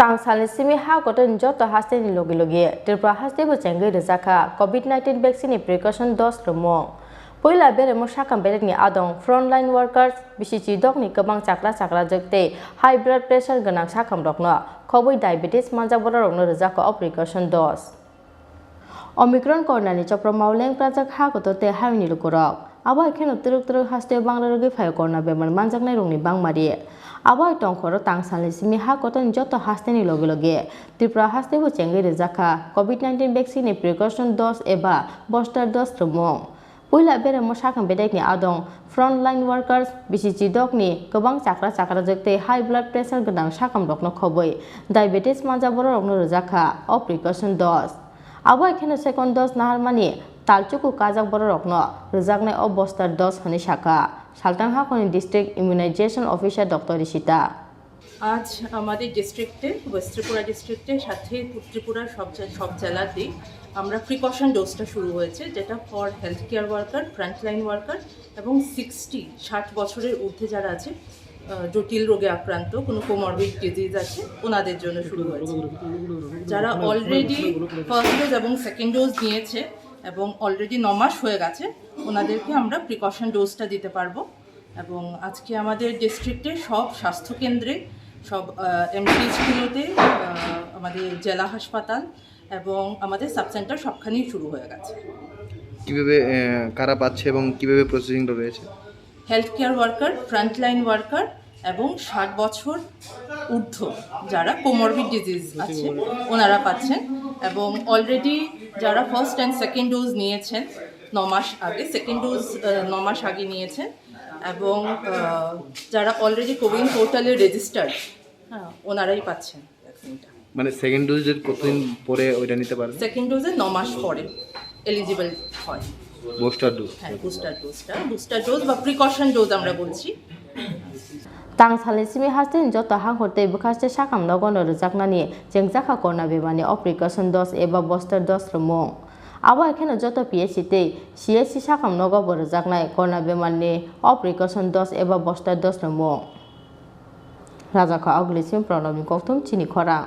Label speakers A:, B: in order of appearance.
A: Tangsalni Simi gotten joto Hasteo logi Tripura Hasteo Chengwi Rwjakha COVID-19 vaccine precaution dose remong. Poila bere mo sakam bere ni adong frontline workers bisichi dok ni kebang chakra jekte high blood pressure ganang sakam rokno khoboi diabetes manja bora rokno Rwjakha precaution dose. Omicron corona chopra mauleng prajak gotote haini lukorok. Abo ekheno turuk Hasteo bangla rogi phai corona Bemarni manjaknai rongni bangmari. Abo tongkhoro Tangsalni Simi gotten joto Hasteo logi Tripura Hasteo Chengwi Rwjakha COVID-19 vaccine precaution dose eba Boster dose remong. Poila bere mo sakam bedek ni adong frontline workers bisichi dok ni kebang chakra jekte high blood pressure ganang sakam rokno khoboi diabetes manja bora rokno Rwjakha precaution dose. Abo ekheno second dose naharmani talchuku kajak bora rokno rwjaknai Boster dose hani shaka Saltang Hakoni district immunization officer Dr. Rishita
B: आज हमारे डिस्ट्रिक्टे ट्रिपुरा डिस्ट्रिक्टे साथे त्रिपुरार सब জেলাতেই আমরা precaution ডোজটা শুরু হয়েছে যেটা for health care worker frontline worker এবং 60 বছরের ঊর্ধ্বে যারা আছে জটিল রোগে আক্রান্ত কোনো কোমরবিড ডিজিজ আছে ওনাদের জন্য শুরু হয়েছে যারা অলরেডি ফার্স্ট ডোজ এবং সেকেন্ড ডোজ নিয়েছে এবং অলরেডি 9 মাস হয়ে গেছে ওনাদেরকে আমরা প্রিকশন ডোজটা দিতে পারবো এবং আজকে আমাদের ডিস্ট্রিক্টে সব স্বাস্থ্য কেন্দ্রে সব এমপিএইচগুলোতে আমাদের জেলা হাসপাতাল এবং আমাদের সাব সেন্টার সবখানেই শুরু হয়ে গেছে
C: কিভাবে কারা পাচ্ছে এবং কিভাবে প্রসেসিংটা রয়েছে
B: health care worker frontline worker এবং 60 বছর ঊর্ধ্ব যারা কোমরবিড ডিজিজ আছে ওনারা পাচ্ছেন এবং অলরেডি যারা ফার্স্ট অ্যান্ড সেকেন্ড ডোজ নিয়েছেন 9 মাস আগে সেকেন্ড ডোজ 9 মাস আগে নিয়েছেন এবং যারা অলরেডি কোউইন পোর্টালে রেজিস্টার্ড ওনারাই পাচ্ছেন ভ্যাকসিনটা
C: মানে সেকেন্ড ডোজের কতদিন পরে ওইটা নিতে পারবে
B: সেকেন্ড ডোজে 9 মাস পরে এলিজিবল হয়
C: বুস্টার ডোজ
B: হ্যাঁ বুস্টার ডোজ বা প্রিকশন ডোজ আমরা বলছি
A: Tangsalni Simi Hasteo joto hanghote bukaste sakam nogono Rwjaknani Rwjakha corona Bemarni precaution dose eba Boster dose remong. Abo ekheno joto PHC CHINI sakam nogo Rwjaknai corona Bemarni precaution dose eba Boster dose remong. Rwjakha Sim Pronomi Koktum CHINI KHORANG